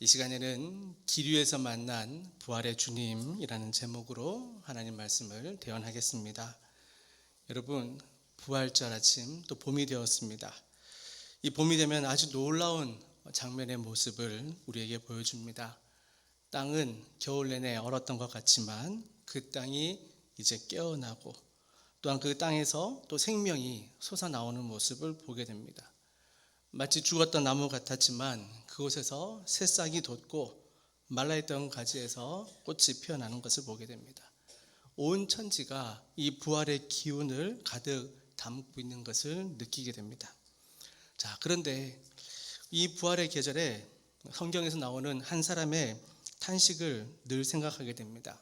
이 시간에는 길 위에서 만난 부활의 주님이라는 제목으로 하나님 말씀을 대언하겠습니다. 여러분, 부활절 아침 또 봄이 되었습니다. 이 봄이 되면 아주 놀라운 장면의 모습을 우리에게 보여줍니다. 땅은 겨울 내내 얼었던 것 같지만 그 땅이 이제 깨어나고 또한 그 땅에서 또 생명이 솟아나오는 모습을 보게 됩니다. 마치 죽었던 나무 같았지만 그곳에서 새싹이 돋고 말라있던 가지에서 꽃이 피어나는 것을 보게 됩니다. 온 천지가 이 부활의 기운을 가득 담고 있는 것을 느끼게 됩니다. 자, 그런데 이 부활의 계절에 성경에서 나오는 한 사람의 탄식을 늘 생각하게 됩니다.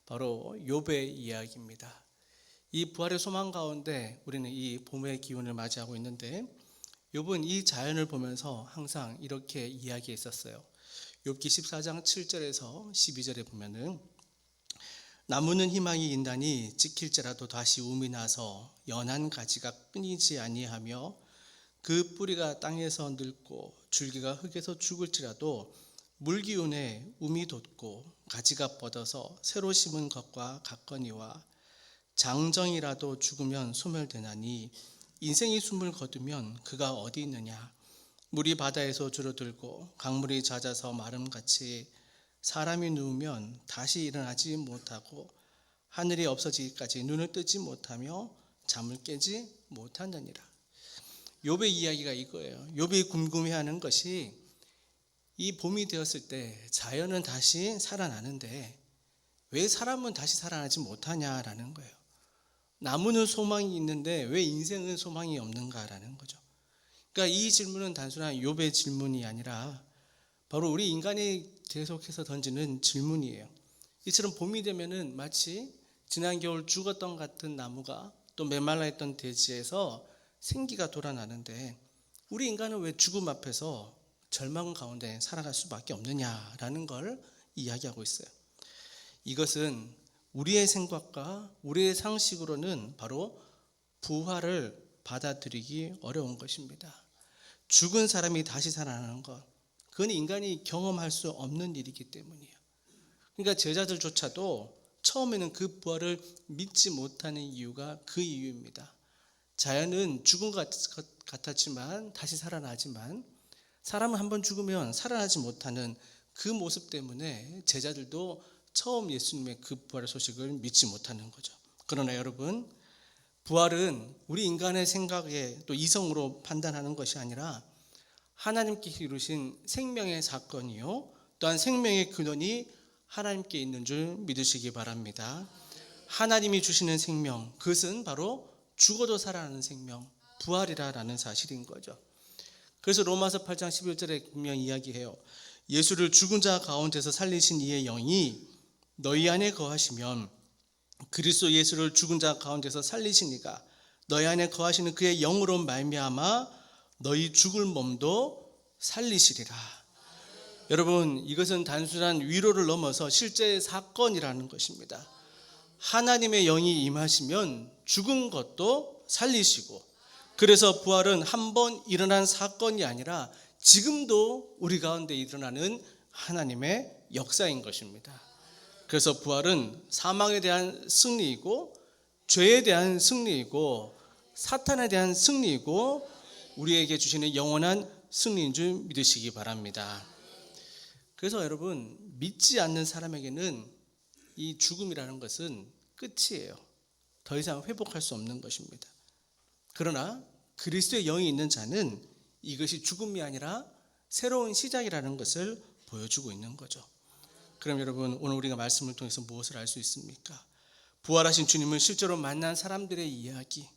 바로 욥의 이야기입니다. 이 부활의 소망 가운데 우리는 이 봄의 기운을 맞이하고 있는데 욥은 이 자연을 보면서 항상 이렇게 이야기했었어요. 욥기 14장 7절에서 12절에 보면은 나무는 희망이 인다니 찍힐지라도 다시 움이 나서 연한 가지가 끊이지 아니하며 그 뿌리가 땅에서 늙고 줄기가 흙에서 죽을지라도 물기운에 움이 돋고 가지가 뻗어서 새로 심은 것과 같거니와 장정이라도 죽으면 소멸되나니 인생이 숨을 거두면 그가 어디 있느냐. 물이 바다에서 줄어들고 강물이 잦아서 마름같이 사람이 누우면 다시 일어나지 못하고 하늘이 없어지기까지 눈을 뜨지 못하며 잠을 깨지 못한다니라. 욥의 이야기가 이거예요. 욥이 궁금해하는 것이 이 봄이 되었을 때 자연은 다시 살아나는데 왜 사람은 다시 살아나지 못하냐라는 거예요. 나무는 소망이 있는데 왜 인생은 소망이 없는가라는 거죠. 그러니까 이 질문은 단순한 욥의 질문이 아니라 바로 우리 인간이 계속해서 던지는 질문이에요. 이처럼 봄이 되면은 마치 지난 겨울 죽었던 같은 나무가 또 메말라 있던 대지에서 생기가 돌아나는데 우리 인간은 왜 죽음 앞에서 절망 가운데 살아갈 수밖에 없느냐라는 걸 이야기하고 있어요. 이것은 우리의 생각과 우리의 상식으로는 바로 부활을 받아들이기 어려운 것입니다. 죽은 사람이 다시 살아나는 것, 그건 인간이 경험할 수 없는 일이기 때문이에요. 그러니까 제자들조차도 처음에는 그 부활을 믿지 못하는 이유가 그 이유입니다. 자연은 죽은 것 같았지만 다시 살아나지만 사람은 한번 죽으면 살아나지 못하는 그 모습 때문에 제자들도 처음 예수님의 그 부활의 소식을 믿지 못하는 거죠. 그러나 여러분, 부활은 우리 인간의 생각에 또 이성으로 판단하는 것이 아니라 하나님께서 이루신 생명의 사건이요, 또한 생명의 근원이 하나님께 있는 줄 믿으시기 바랍니다. 하나님이 주시는 생명, 그것은 바로 죽어도 살아나는 생명, 부활이라는 사실인 거죠. 그래서 로마서 8장 11절에 분명히 이야기해요. 예수를 죽은 자 가운데서 살리신 이의 영이 너희 안에 거하시면 그리스도 예수를 죽은 자 가운데서 살리신 이가 너희 안에 거하시는 그의 영으로 말미암아 너희 죽을 몸도 살리시리라. 여러분, 이것은 단순한 위로를 넘어서 실제 사건이라는 것입니다. 하나님의 영이 임하시면 죽은 것도 살리시고, 그래서 부활은 한 번 일어난 사건이 아니라 지금도 우리 가운데 일어나는 하나님의 역사인 것입니다. 그래서 부활은 사망에 대한 승리이고 죄에 대한 승리이고 사탄에 대한 승리이고 우리에게 주시는 영원한 승리인 줄 믿으시기 바랍니다. 그래서 여러분, 믿지 않는 사람에게는 이 죽음이라는 것은 끝이에요. 더 이상 회복할 수 없는 것입니다. 그러나 그리스도의 영이 있는 자는 이것이 죽음이 아니라 새로운 시작이라는 것을 보여주고 있는 거죠. 그럼 여러분, 오늘 우리가 말씀을 통해서 무엇을 알 수 있습니까? 부활하신 주님을 실제로 만난 사람들의 이야기,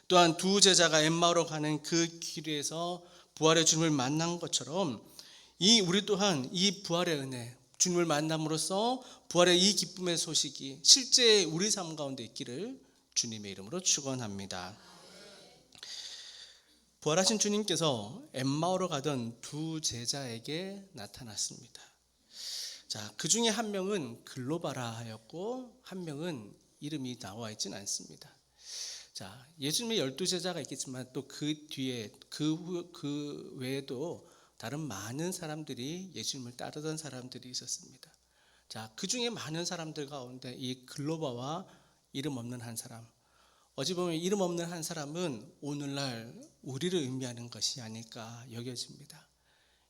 또한 두 제자가 엠마오로 가는 그 길에서 부활의 주님을 만난 것처럼 우리 또한 이 부활의 은혜, 주님을 만남으로써 부활의 이 기쁨의 소식이 실제 우리 삶 가운데 있기를 주님의 이름으로 축원합니다. 부활하신 주님께서 엠마오로 가던 두 제자에게 나타났습니다. 자, 그 중에 한 명은 글로바라 하였고 한 명은 이름이 나와 있진 않습니다. 자, 예수님의 12제자가 있겠지만 또 그 뒤에 그 외에도 다른 많은 사람들이 예수님을 따르던 사람들이 있었습니다. 자, 그 중에 많은 사람들 가운데 이 글로바와 이름 없는 한 사람, 어찌 보면 이름 없는 한 사람은 오늘날 우리를 의미하는 것이 아닐까 여겨집니다.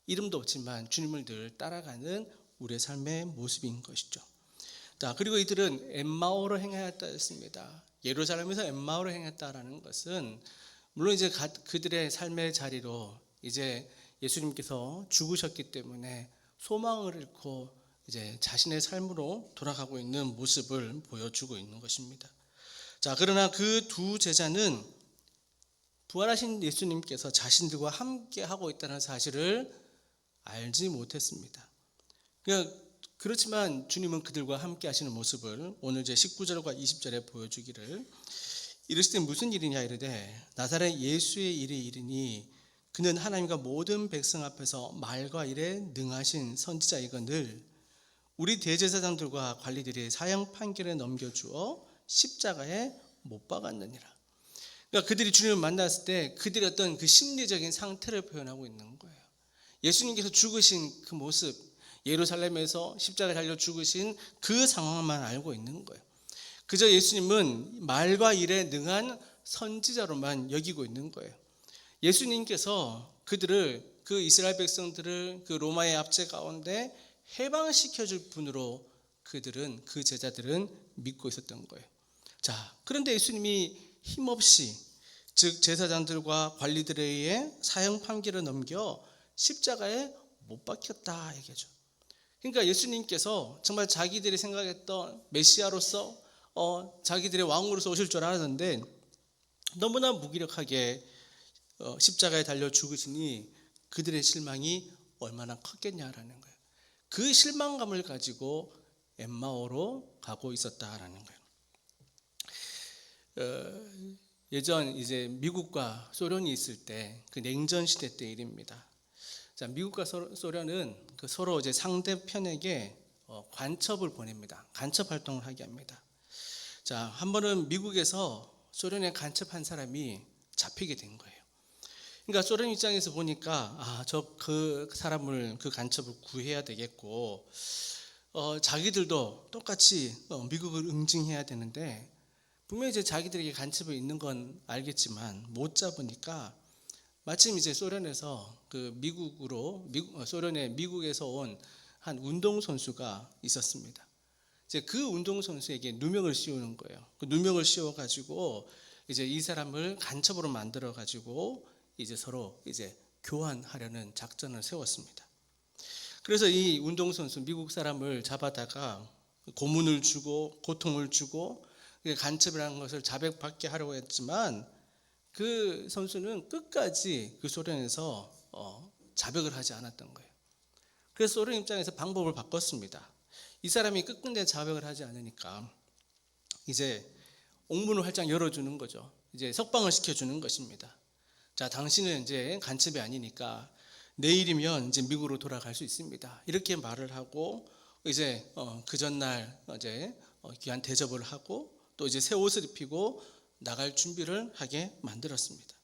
이름도 없지만 주님을 늘 따라가는 우리의 삶의 모습인 것이죠. 자, 그리고 이들은 엠마오로 행하였다 했습니다. 예루살렘에서 엠마오로 행했다라는 것은 물론 이제 그들의 삶의 자리로 이제 예수님께서 죽으셨기 때문에 소망을 잃고 이제 자신의 삶으로 돌아가고 있는 모습을 보여주고 있는 것입니다. 자, 그러나 그 두 제자는 부활하신 예수님께서 자신들과 함께 하고 있다는 사실을 알지 못했습니다. 그렇지만 주님은 그들과 함께 하시는 모습을 오늘 제 19절과 20절에 보여주기를, 이르시되 무슨 일이냐 이르되 나사렛 예수의 일이 이르니 그는 하나님과 모든 백성 앞에서 말과 일에 능하신 선지자이거늘 우리 대제사장들과 관리들이 사형 판결에 넘겨주어 십자가에 못 박았느니라. 그러니까 그들이 주님을 만났을 때 그들의 어떤 그 심리적인 상태를 표현하고 있는 거예요. 예수님께서 죽으신 그 모습, 예루살렘에서 십자가에 달려 죽으신 그 상황만 알고 있는 거예요. 그저 예수님은 말과 일에 능한 선지자로만 여기고 있는 거예요. 예수님께서 그들을, 그 이스라엘 백성들을 그 로마의 압제 가운데 해방시켜 줄 분으로 그들은, 그 제자들은 믿고 있었던 거예요. 자, 그런데 예수님이 힘없이, 즉 제사장들과 관리들에 의해 사형 판결을 넘겨 십자가에 못 박혔다 얘기죠. 그러니까 예수님께서 정말 자기들이 생각했던 메시아로서 자기들의 왕으로서 오실 줄 알았는데 너무나 무기력하게 십자가에 달려 죽으시니 그들의 실망이 얼마나 컸겠냐라는 거예요. 그 실망감을 가지고 엠마오로 가고 있었다라는 거예요. 예전 이제 미국과 소련이 있을 때 그 냉전 시대 때 일입니다. 자, 미국과 소련은 그 서로 이제 상대편에게 간첩을 보냅니다. 간첩 활동을 하게 합니다. 자, 한 번은 미국에서 소련에 간첩한 사람이 잡히게 된 거예요. 그러니까 소련 입장에서 보니까 그 사람을, 그 간첩을 구해야 되겠고, 자기들도 똑같이 미국을 응징해야 되는데 분명히 이제 자기들에게 간첩이 있는 건 알겠지만 못 잡으니까 마침 이제 소련에서 소련의 미국에서 온 한 운동선수가 있었습니다. 이제 그 운동선수에게 누명을 씌우는 거예요. 그 누명을 씌워가지고 이제 이 사람을 간첩으로 만들어가지고 이제 서로 이제 교환하려는 작전을 세웠습니다. 그래서 이 운동선수, 미국 사람을 잡아다가 고문을 주고 고통을 주고 간첩이라는 것을 자백받게 하려고 했지만 그 선수는 끝까지 그 소련에서 자백을 하지 않았던 거예요. 그래서 소련 입장에서 방법을 바꿨습니다. 이 사람이 끝끝내 자백을 하지 않으니까 이제 옥문을 활짝 열어주는 거죠. 이제 석방을 시켜주는 것입니다. 자, 당신은 이제 간첩이 아니니까 내일이면 이제 미국으로 돌아갈 수 있습니다. 이렇게 말을 하고 이제 그 전날 이제 귀한 대접을 하고 또 이제 새 옷을 입히고 나갈 준비를 하게 만들었습니다.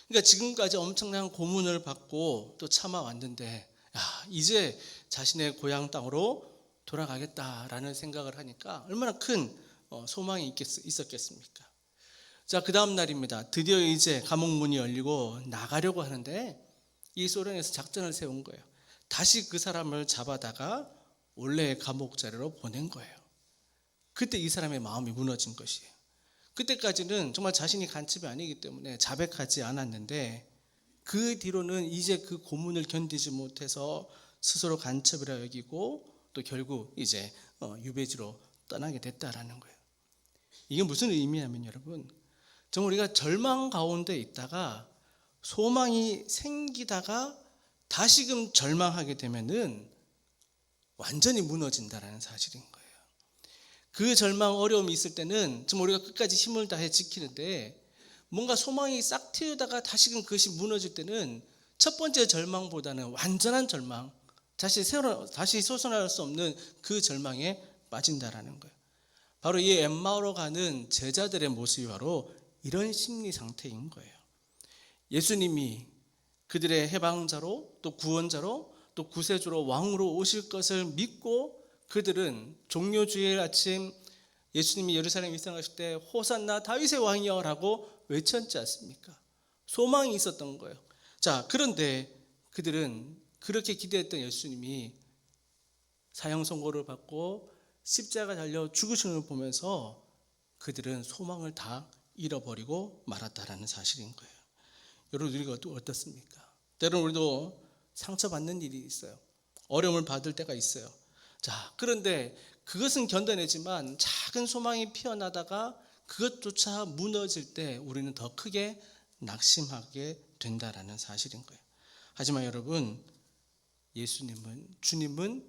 그러니까 지금까지 엄청난 고문을 받고 또 참아왔는데 이제 자신의 고향 땅으로 돌아가겠다라는 생각을 하니까 얼마나 큰 소망이 있었겠습니까? 자, 그 다음 날입니다. 드디어 이제 감옥 문이 열리고 나가려고 하는데 이 소련에서 작전을 세운 거예요. 다시 그 사람을 잡아다가 원래의 감옥 자리로 보낸 거예요. 그때 이 사람의 마음이 무너진 것이에요. 그때까지는 정말 자신이 간첩이 아니기 때문에 자백하지 않았는데 그 뒤로는 이제 그 고문을 견디지 못해서 스스로 간첩이라 여기고 또 결국 이제 유배지로 떠나게 됐다라는 거예요. 이게 무슨 의미냐면 여러분, 정말 우리가 절망 가운데 있다가 소망이 생기다가 다시금 절망하게 되면은 완전히 무너진다라는 사실인 거예요. 그 절망, 어려움이 있을 때는 정말 우리가 끝까지 힘을 다해 지키는데 뭔가 소망이 싹 트이다가 다시금 그것이 무너질 때는 첫 번째 절망보다는 완전한 절망, 다시 솟아날 수 없는 그 절망에 빠진다라는 거예요. 바로 이 엠마오로 가는 제자들의 모습이 바로 이런 심리 상태인 거예요. 예수님이 그들의 해방자로 또 구원자로 또 구세주로 왕으로 오실 것을 믿고 그들은 종료주일 아침 예수님이 예루살렘 입성하실 때 호산나 다윗의 왕이여라고 외쳤지 않습니까? 소망이 있었던 거예요. 자, 그런데 그들은 그렇게 기대했던 예수님이 사형 선고를 받고 십자가 달려 죽으시는 걸 보면서 그들은 소망을 다 잃어버리고 말았다라는 사실인 거예요. 여러분, 우리가 어떻습니까? 때로는 우리도 상처받는 일이 있어요. 어려움을 받을 때가 있어요. 자, 그런데 그것은 견뎌내지만 작은 소망이 피어나다가 그것조차 무너질 때 우리는 더 크게 낙심하게 된다라는 사실인 거예요. 하지만 여러분, 주님은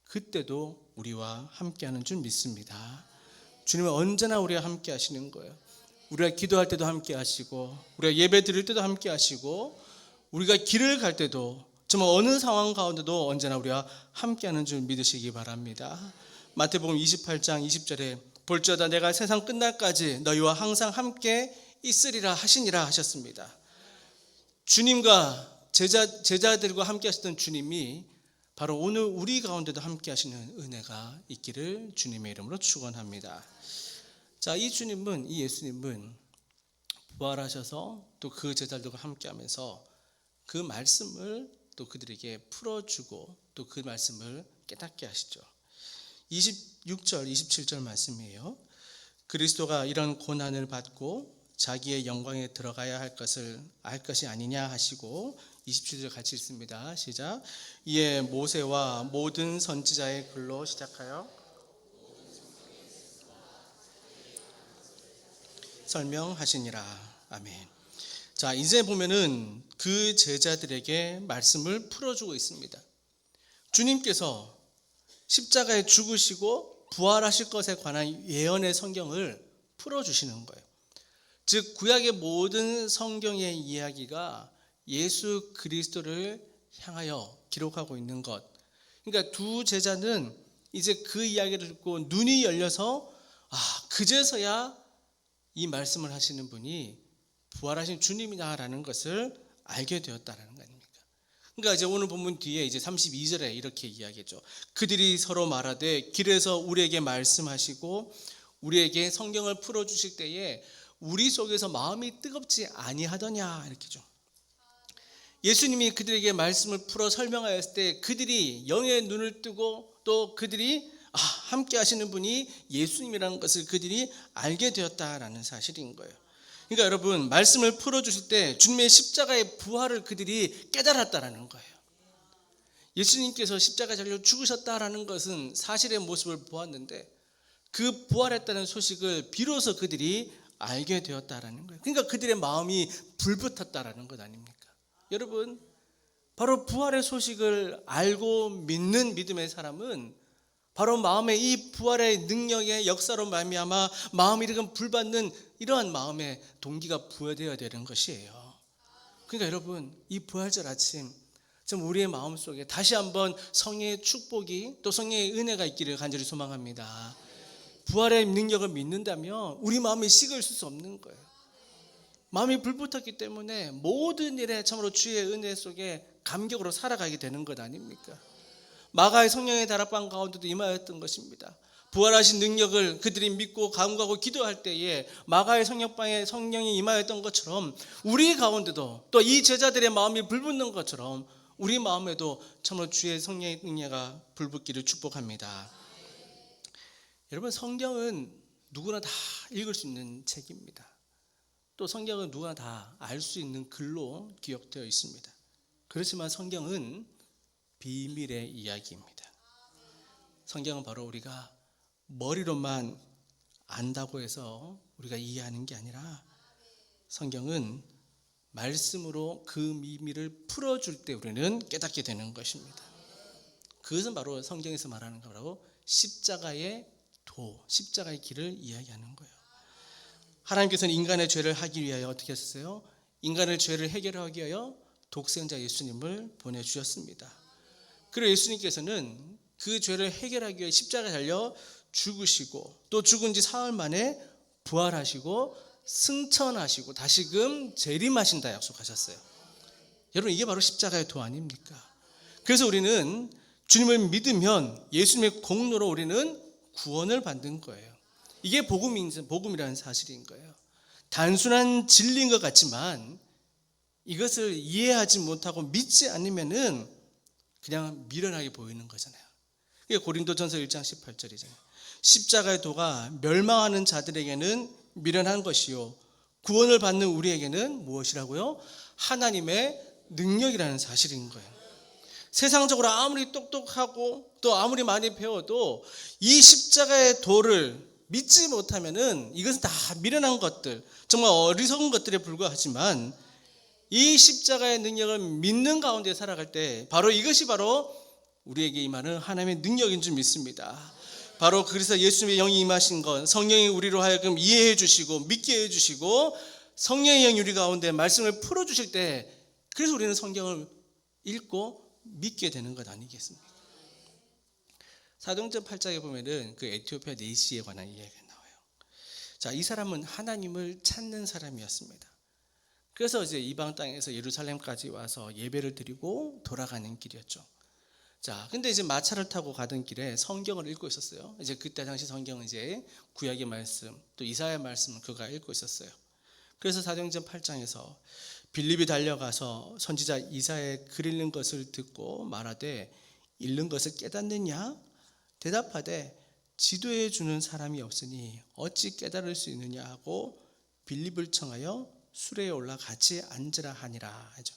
그때도 우리와 함께하는 줄 믿습니다. 주님은 언제나 우리와 함께 하시는 거예요. 우리가 기도할 때도 함께 하시고, 우리가 예배 드릴 때도 함께 하시고, 우리가 길을 갈 때도, 정말 어느 상황 가운데도 언제나 우리와 함께하는 줄 믿으시기 바랍니다. 마태복음 28장 20절에 볼지어다 내가 세상 끝날까지 너희와 항상 함께 있으리라 하시니라 하셨습니다. 주님과 제자들과 함께 하셨던 주님이 바로 오늘 우리 가운데도 함께 하시는 은혜가 있기를 주님의 이름으로 축원합니다. 자, 이 예수님은 부활하셔서 또 그 제자들과 함께 하면서 그 말씀을 또 그들에게 풀어주고 또 그 말씀을 깨닫게 하시죠. 26절, 27절 말씀이에요. 그리스도가 이런 고난을 받고 자기의 영광에 들어가야 할 것을 알 것이 아니냐 하시고 27절 같이 읽습니다. 시작. 이에 모세와 모든 선지자의 글로 시작하여 설명하시니라. 아멘. 자, 이제 보면은 그 제자들에게 말씀을 풀어주고 있습니다. 주님께서 십자가에 죽으시고 부활하실 것에 관한 예언의 성경을 풀어주시는 거예요. 즉 구약의 모든 성경의 이야기가 예수 그리스도를 향하여 기록하고 있는 것. 그러니까 두 제자는 이제 그 이야기를 듣고 눈이 열려서 그제서야 이 말씀을 하시는 분이 부활하신 주님이다라는 것을 알게 되었다라는 거 아닙니까? 그러니까 이제 오늘 본문 뒤에 이제 32절에 이렇게 이야기했죠. 그들이 서로 말하되 길에서 우리에게 말씀하시고 우리에게 성경을 풀어 주실 때에 우리 속에서 마음이 뜨겁지 아니하더냐 이렇게죠. 예수님이 그들에게 말씀을 풀어 설명하였을 때 그들이 영의 눈을 뜨고 또 그들이 함께 하시는 분이 예수님이라는 것을 그들이 알게 되었다라는 사실인 거예요. 그러니까 여러분, 말씀을 풀어주실 때 주님의 십자가의 부활을 그들이 깨달았다라는 거예요. 예수님께서 십자가에 달려 죽으셨다라는 것은 사실의 모습을 보았는데 그 부활했다는 소식을 비로소 그들이 알게 되었다라는 거예요. 그러니까 그들의 마음이 불붙었다라는 것 아닙니까? 여러분, 바로 부활의 소식을 알고 믿는 믿음의 사람은 바로 마음에 이 부활의 능력의 역사로 말미암아 마음이 이렇게 불받는 이러한 마음의 동기가 부여되어야 되는 것이에요. 그러니까 여러분, 이 부활절 아침 좀 우리의 마음속에 다시 한번 성령의 축복이 또 성령의 은혜가 있기를 간절히 소망합니다. 부활의 능력을 믿는다면 우리 마음이 식을 수 없는 거예요. 마음이 불붙었기 때문에 모든 일에 참으로 주의 은혜 속에 감격으로 살아가게 되는 것 아닙니까? 마가의 성령의 다락방 가운데도 임하였던 것입니다. 부활하신 능력을 그들이 믿고 간구하고 기도할 때에 마가의 성령방에 성령이 임하였던 것처럼 우리 가운데도 또 이 제자들의 마음이 불붙는 것처럼 우리 마음에도 참으로 주의 성령의 능력가 불붙기를 축복합니다. 여러분, 성경은 누구나 다 읽을 수 있는 책입니다. 또 성경은 누구나 다 알 수 있는 글로 기록되어 있습니다. 그렇지만 성경은 비밀의 이야기입니다. 성경은 바로 우리가 머리로만 안다고 해서 우리가 이해하는 게 아니라 성경은 말씀으로 그 비밀을 풀어줄 때 우리는 깨닫게 되는 것입니다. 그것은 바로 성경에서 말하는 거라고 십자가의 십자가의 길을 이야기하는 거예요. 하나님께서는 인간의 죄를 하기 위하여 어떻게 하셨어요? 인간의 죄를 해결하기 위하여 독생자 예수님을 보내주셨습니다. 그리고 예수님께서는 그 죄를 해결하기 위해 십자가에 달려 죽으시고 또 죽은 지 사흘 만에 부활하시고 승천하시고 다시금 재림하신다 약속하셨어요. 여러분, 이게 바로 십자가의 도 아닙니까? 그래서 우리는 주님을 믿으면 예수님의 공로로 우리는 구원을 받는 거예요. 이게 복음이라는 사실인 거예요. 단순한 진리인 것 같지만 이것을 이해하지 못하고 믿지 않으면은 그냥 미련하게 보이는 거잖아요. 이게 고린도전서 1장 18절이잖아요. 십자가의 도가 멸망하는 자들에게는 미련한 것이요 구원을 받는 우리에게는 무엇이라고요? 하나님의 능력이라는 사실인 거예요. 세상적으로 아무리 똑똑하고 또 아무리 많이 배워도 이 십자가의 도를 믿지 못하면은 이것은 다 미련한 것들, 정말 어리석은 것들에 불과하지만 이 십자가의 능력을 믿는 가운데 살아갈 때 바로 이것이 바로 우리에게 임하는 하나님의 능력인 줄 믿습니다. 바로 그래서 예수님의 영이 임하신 건 성령이 우리로 하여금 이해해 주시고 믿게 해 주시고 성령의 영이 우리 가운데 말씀을 풀어 주실 때 그래서 우리는 성경을 읽고 믿게 되는 것 아니겠습니까? 사도행전 8장에 보면은 그 에티오피아 내시에 관한 이야기가 나와요. 자, 이 사람은 하나님을 찾는 사람이었습니다. 그래서 이제 이방 땅에서 예루살렘까지 와서 예배를 드리고 돌아가는 길이었죠. 자, 근데 이제 마차를 타고 가던 길에 성경을 읽고 있었어요. 이제 그때 당시 성경은 이제 구약의 말씀, 또 이사야의 말씀을 그가 읽고 있었어요. 그래서 사도행전 8장에서 빌립이 달려가서 선지자 이사야의 글 읽는 것을 듣고 말하되 읽는 것을 깨닫느냐? 대답하되 지도해 주는 사람이 없으니 어찌 깨달을 수 있느냐 하고 빌립을 청하여 수레에 올라 같이 앉으라 하니라 하죠.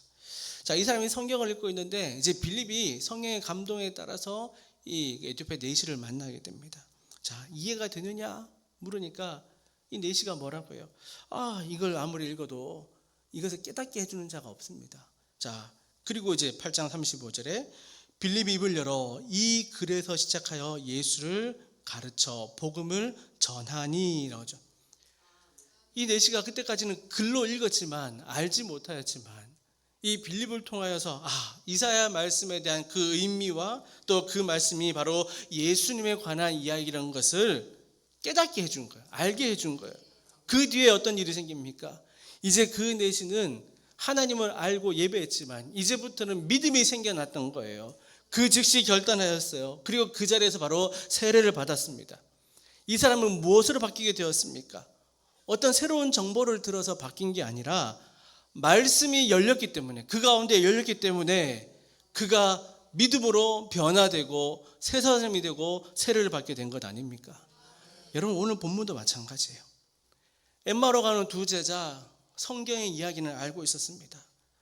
자, 이 사람이 성경을 읽고 있는데 이제 빌립이 성령의 감동에 따라서 이 에티오피아 내시를 만나게 됩니다. 자, 이해가 되느냐 물으니까 이 내시가 뭐라고요? 이걸 아무리 읽어도 이것을 깨닫게 해주는 자가 없습니다. 자, 그리고 이제 8장 35절에 빌립이 입을 열어 이 글에서 시작하여 예수를 가르쳐 복음을 전하니 라고죠. 이 내시가 그때까지는 글로 읽었지만 알지 못하였지만 이 빌립을 통하여서 이사야 말씀에 대한 그 의미와 또 그 말씀이 바로 예수님에 관한 이야기라는 것을 깨닫게 해준 거예요. 알게 해준 거예요. 그 뒤에 어떤 일이 생깁니까? 이제 그 내시는 하나님을 알고 예배했지만 이제부터는 믿음이 생겨났던 거예요. 그 즉시 결단하였어요. 그리고 그 자리에서 바로 세례를 받았습니다. 이 사람은 무엇으로 바뀌게 되었습니까? 어떤 새로운 정보를 들어서 바뀐 게 아니라 말씀이 열렸기 때문에 그 가운데 열렸기 때문에 그가 믿음으로 변화되고 새 사람이 되고 세례를 받게 된 것 아닙니까? 여러분, 오늘 본문도 마찬가지예요. 엠마오로 가는 두 제자 성경의 이야기는 알고 있었습니다.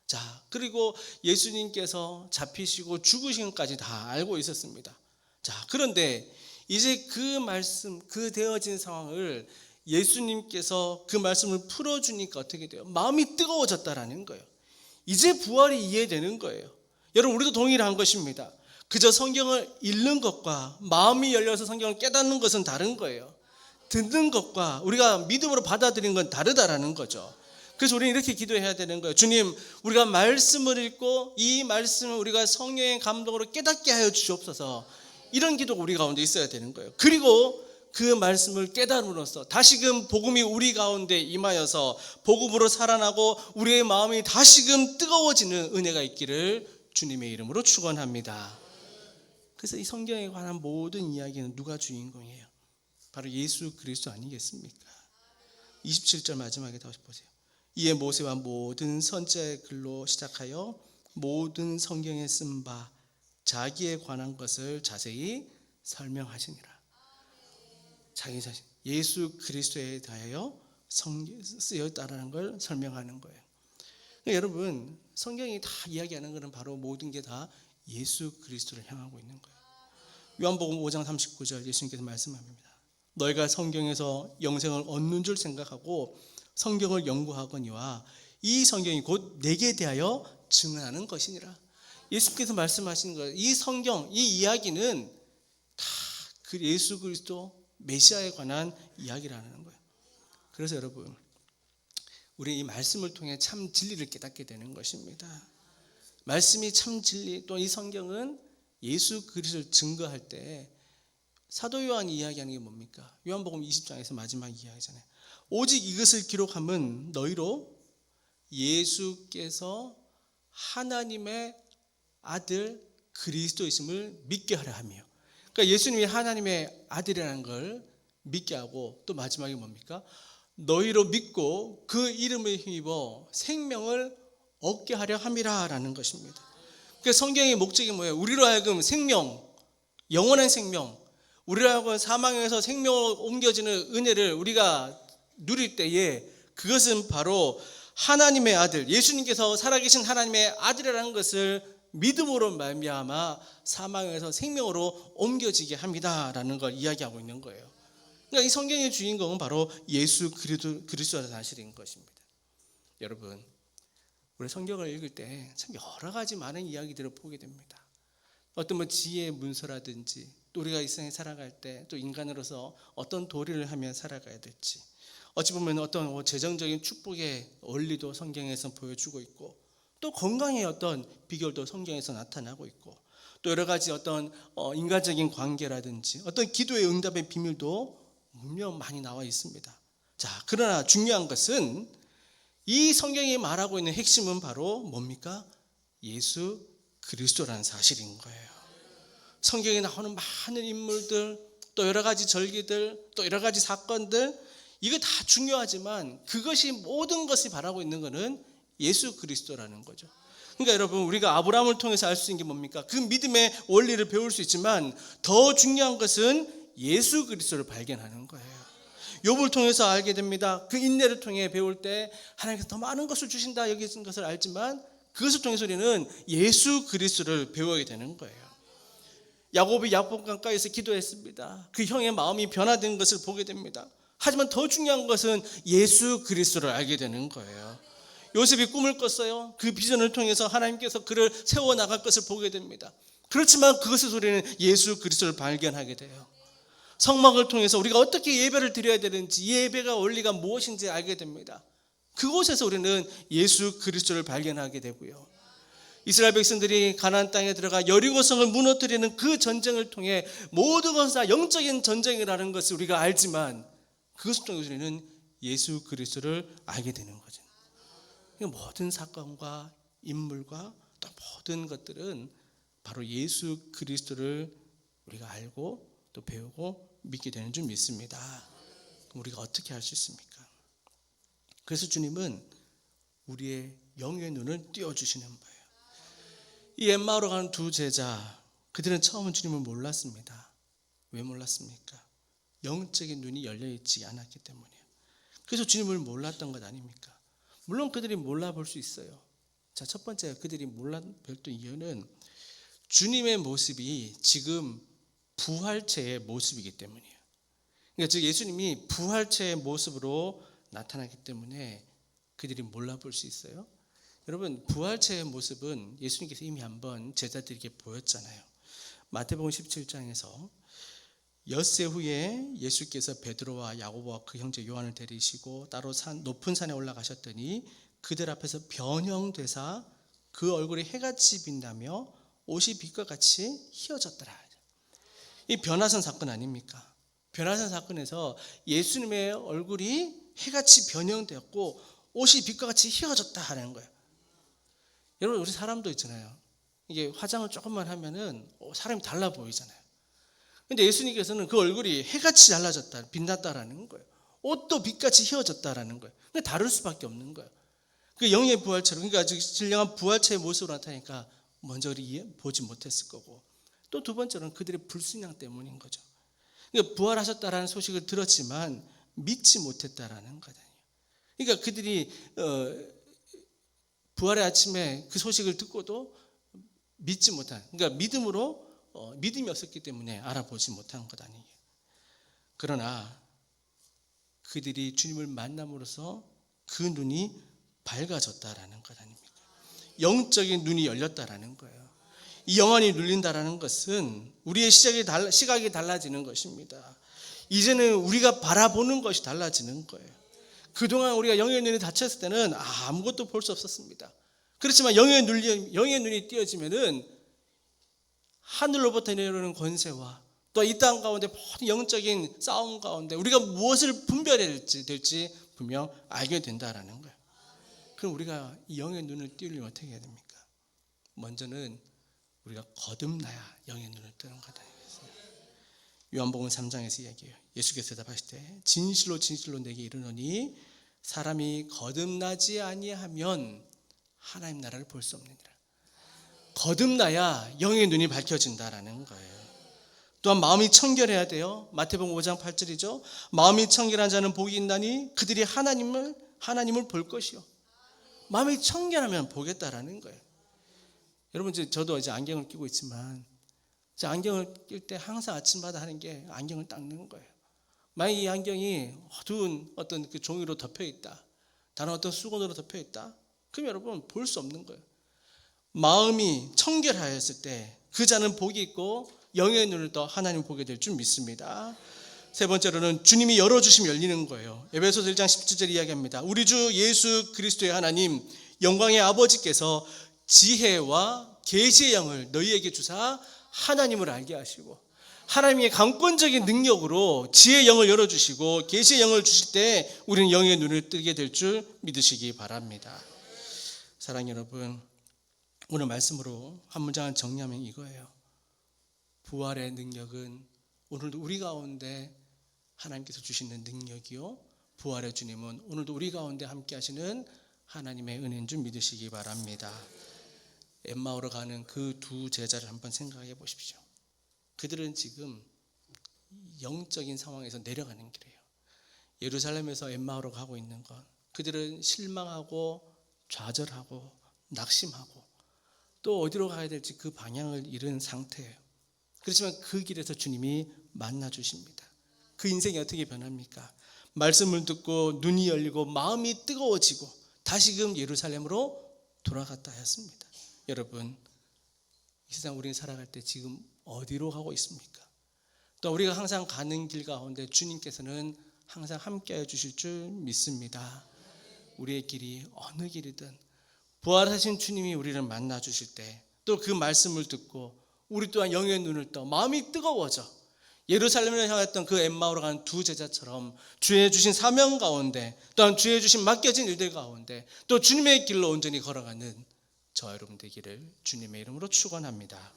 자, 그리고 예수님께서 잡히시고 죽으신 것까지 다 알고 있었습니다. 자, 그런데 이제 그 말씀, 그 되어진 상황을 예수님께서 그 말씀을 풀어주니까 어떻게 돼요? 마음이 뜨거워졌다라는 거예요. 이제 부활이 이해되는 거예요. 여러분, 우리도 동일한 것입니다. 그저 성경을 읽는 것과 마음이 열려서 성경을 깨닫는 것은 다른 거예요. 듣는 것과 우리가 믿음으로 받아들이는 건 다르다라는 거죠. 그래서 우리는 이렇게 기도해야 되는 거예요. 주님, 우리가 말씀을 읽고 이 말씀을 우리가 성령의 감동으로 깨닫게 하여 주시옵소서. 이런 기도가 우리 가운데 있어야 되는 거예요. 그리고 그 말씀을 깨달음으로써 다시금 복음이 우리 가운데 임하여서 복음으로 살아나고 우리의 마음이 다시금 뜨거워지는 은혜가 있기를 주님의 이름으로 축원합니다. 그래서 이 성경에 관한 모든 이야기는 누가 주인공이에요? 바로 예수 그리스도 아니겠습니까? 27절 마지막에 다시 보세요. 이에 모세와 모든 선지자의 글로 시작하여 모든 성경에 쓴 바 자기에 관한 것을 자세히 설명하시니라. 자기 자신, 예수 그리스도에 대하여 쓰였다라는 걸 설명하는 거예요. 그러니까 여러분, 성경이 다 이야기하는 것은 바로 모든 게 다 예수 그리스도를 향하고 있는 거예요. 요한복음 5장 39절 예수님께서 말씀합니다. 너희가 성경에서 영생을 얻는 줄 생각하고 성경을 연구하거니와 이 성경이 곧 내게 대하여 증언하는 것이니라. 예수님께서 말씀하시는 거예요. 이 성경, 이 이야기는 다 그 예수 그리스도 메시아에 관한 이야기라는 거예요. 그래서 여러분, 우리 이 말씀을 통해 참 진리를 깨닫게 되는 것입니다. 말씀이 참 진리, 또 이 성경은 예수 그리스도를 증거할 때 사도 요한이 이야기하는 게 뭡니까? 요한복음 20장에서 마지막 이야기잖아요. 오직 이것을 기록함은 너희로 예수께서 하나님의 아들 그리스도이심을 믿게 하려 하며, 그러니까 예수님이 하나님의 아들이라는 걸 믿게 하고, 또 마지막에 뭡니까? 너희로 믿고 그 이름을 힘입어 생명을 얻게 하려 함이라라는 것입니다. 그러니까 성경의 목적이 뭐예요? 우리로 하여금 생명, 영원한 생명, 우리로 하여금 사망에서 생명으로 옮겨지는 은혜를 우리가 누릴 때에, 그것은 바로 하나님의 아들, 예수님께서 살아계신 하나님의 아들이라는 것을 믿음으로 말미암아 사망에서 생명으로 옮겨지게 합니다라는 걸 이야기하고 있는 거예요. 그러니까 이 성경의 주인공은 바로 예수 그리스도라는 사실인 것입니다. 여러분, 우리 성경을 읽을 때 참 여러 가지 많은 이야기들을 보게 됩니다. 어떤 지혜의 문서라든지, 또 우리가 이 세상에 살아갈 때 또 인간으로서 어떤 도리를 하며 살아가야 될지, 어찌 보면 어떤 재정적인 축복의 원리도 성경에서 보여주고 있고, 또 건강의 어떤 비결도 성경에서 나타나고 있고, 또 여러 가지 어떤 인간적인 관계라든지 어떤 기도의 응답의 비밀도 분명 많이 나와 있습니다. 자, 그러나 중요한 것은 이 성경이 말하고 있는 핵심은 바로 뭡니까? 예수 그리스도라는 사실인 거예요. 성경에 나오는 많은 인물들, 또 여러 가지 절기들, 또 여러 가지 사건들, 이거 다 중요하지만 그것이 모든 것이 바라고 있는 것은 예수 그리스도라는 거죠. 그러니까 여러분, 우리가 아브라함을 통해서 알 수 있는 게 뭡니까? 그 믿음의 원리를 배울 수 있지만 더 중요한 것은 예수 그리스도를 발견하는 거예요. 욥을 통해서 알게 됩니다. 그 인내를 통해 배울 때 하나님께서 더 많은 것을 주신다 여기는 것을 알지만, 그것을 통해서 우리는 예수 그리스도를 배우게 되는 거예요. 야곱이 야복강가에서 기도했습니다. 그 형의 마음이 변화된 것을 보게 됩니다. 하지만 더 중요한 것은 예수 그리스도를 알게 되는 거예요. 요셉이 꿈을 꿨어요. 그 비전을 통해서 하나님께서 그를 세워나갈 것을 보게 됩니다. 그렇지만 그것을 우리는 예수 그리스도를 발견하게 돼요. 성막을 통해서 우리가 어떻게 예배를 드려야 되는지, 예배가 원리가 무엇인지 알게 됩니다. 그곳에서 우리는 예수 그리스도를 발견하게 되고요. 이스라엘 백성들이 가나안 땅에 들어가 여리고성을 무너뜨리는 그 전쟁을 통해 모든 것은 다 영적인 전쟁이라는 것을 우리가 알지만, 그것을 통해서 우리는 예수 그리스도를 알게 되는 거죠. 모든 사건과 인물과 또 모든 것들은 바로 예수 그리스도를 우리가 알고 또 배우고 믿게 되는 줄 믿습니다. 그럼 우리가 어떻게 할 수 있습니까? 그래서 주님은 우리의 영의 눈을 띄워주시는 거예요. 이 엠마오로 가는 두 제자, 그들은 처음은 주님을 몰랐습니다. 왜 몰랐습니까? 영적인 눈이 열려있지 않았기 때문이에요. 그래서 주님을 몰랐던 것 아닙니까? 물론 그들이 몰라볼 수 있어요. 자, 첫 번째, 그들이 몰라봤던 이유는 주님의 모습이 지금 부활체의 모습이기 때문이에요. 그러니까 즉 예수님이 부활체의 모습으로 나타나기 때문에 그들이 몰라볼 수 있어요. 여러분, 부활체의 모습은 예수님께서 이미 한번 제자들에게 보였잖아요. 마태복음 17장에서 엿새 후에 예수께서 베드로와 야고보와 그 형제 요한을 데리시고 따로 높은 산에 올라가셨더니 그들 앞에서 변형되사 그 얼굴이 해같이 빛나며 옷이 빛과 같이 희어졌더라. 이 변화선 사건 아닙니까? 변화선 사건에서 예수님의 얼굴이 해같이 변형되었고 옷이 빛과 같이 희어졌다 하는 거예요. 여러분, 우리 사람도 있잖아요. 이게 화장을 조금만 하면은 사람이 달라 보이잖아요. 근데 예수님께서는 그 얼굴이 해같이 달라졌다, 빛났다라는 거예요. 옷도 빛같이 희어졌다라는 거예요. 근데 다를 수밖에 없는 거예요. 그 영의 부활처럼, 그러니까 아주 신령한 부활체의 모습으로 나타나니까 먼저 보지 못했을 거고, 또 두 번째로는 그들의 불신앙 때문인 거죠. 그러니까 부활하셨다라는 소식을 들었지만 믿지 못했다라는 거잖아요. 그러니까 그들이 부활의 아침에 그 소식을 듣고도 믿지 못한, 그러니까 믿음이 없었기 때문에 알아보지 못한 것 아니에요. 그러나 그들이 주님을 만남으로써 그 눈이 밝아졌다라는 것 아닙니까? 영적인 눈이 열렸다라는 거예요. 이 영안이 눌린다라는 것은 우리의 시각이 달라지는 것입니다. 이제는 우리가 바라보는 것이 달라지는 거예요. 그동안 우리가 영의 눈이 닫혔을 때는 아무것도 볼 수 없었습니다. 그렇지만 영의 눈이 띄어지면은 하늘로부터 내려오는 권세와 또 이 땅 가운데 모든 영적인 싸움 가운데 우리가 무엇을 분별해야 될지 분명 알게 된다라는 거예요. 그럼 우리가 이 영의 눈을 띄우려면 어떻게 해야 됩니까? 먼저는 우리가 거듭나야 영의 눈을 뜨는 거다. 요한복음 3장에서 이야기해요. 예수께서 대답하실 때 진실로 진실로 내게 이르노니 사람이 거듭나지 아니하면 하나님 나라를 볼 수 없느니라. 거듭나야 영의 눈이 밝혀진다라는 거예요. 또한 마음이 청결해야 돼요. 마태복음 5장 8절이죠. 마음이 청결한 자는 복이 있나니 그들이 하나님을 볼 것이요. 마음이 청결하면 보겠다라는 거예요. 여러분, 저도 이제 안경을 끼고 있지만 안경을 낄 때 항상 아침마다 하는 게 안경을 닦는 거예요. 만약 이 안경이 어두운 어떤 그 종이로 덮여 있다, 다른 어떤 수건으로 덮여 있다, 그럼 여러분 볼 수 없는 거예요. 마음이 청결하였을 때 그 자는 복이 있고 영의 눈을 떠 하나님 보게 될 줄 믿습니다. 세 번째로는 주님이 열어주시면 열리는 거예요. 에베소서 1장 17절 이야기합니다. 우리 주 예수 그리스도의 하나님 영광의 아버지께서 지혜와 계시의 영을 너희에게 주사 하나님을 알게 하시고, 하나님의 강권적인 능력으로 지혜의 영을 열어주시고 계시의 영을 주실 때 우리는 영의 눈을 뜨게 될 줄 믿으시기 바랍니다. 사랑하는 여러분, 오늘 말씀으로 한 문장 정리하면 이거예요. 부활의 능력은 오늘도 우리 가운데 하나님께서 주시는 능력이요, 부활의 주님은 오늘도 우리 가운데 함께 하시는 하나님의 은혜인 줄 믿으시기 바랍니다. 엠마오로 가는 그 두 제자를 한번 생각해 보십시오. 그들은 지금 영적인 상황에서 내려가는 길이에요. 예루살렘에서 엠마오로 가고 있는 것, 그들은 실망하고 좌절하고 낙심하고 또 어디로 가야 될지 그 방향을 잃은 상태예요. 그렇지만 그 길에서 주님이 만나 주십니다. 그 인생이 어떻게 변합니까? 말씀을 듣고 눈이 열리고 마음이 뜨거워지고 다시금 예루살렘으로 돌아갔다 하였습니다. 여러분, 이 세상 우리는 살아갈 때 지금 어디로 가고 있습니까? 또 우리가 항상 가는 길 가운데 주님께서는 항상 함께해 주실 줄 믿습니다. 우리의 길이 어느 길이든 부활하신 주님이 우리를 만나 주실 때 또 그 말씀을 듣고 우리 또한 영의 눈을 떠 마음이 뜨거워져 예루살렘을 향했던 그 엠마오로 가는 두 제자처럼 주의 주신 사명 가운데, 또한 주의 주신 맡겨진 일들 가운데 또 주님의 길로 온전히 걸어가는 저 여러분 되기를 주님의 이름으로 축원합니다.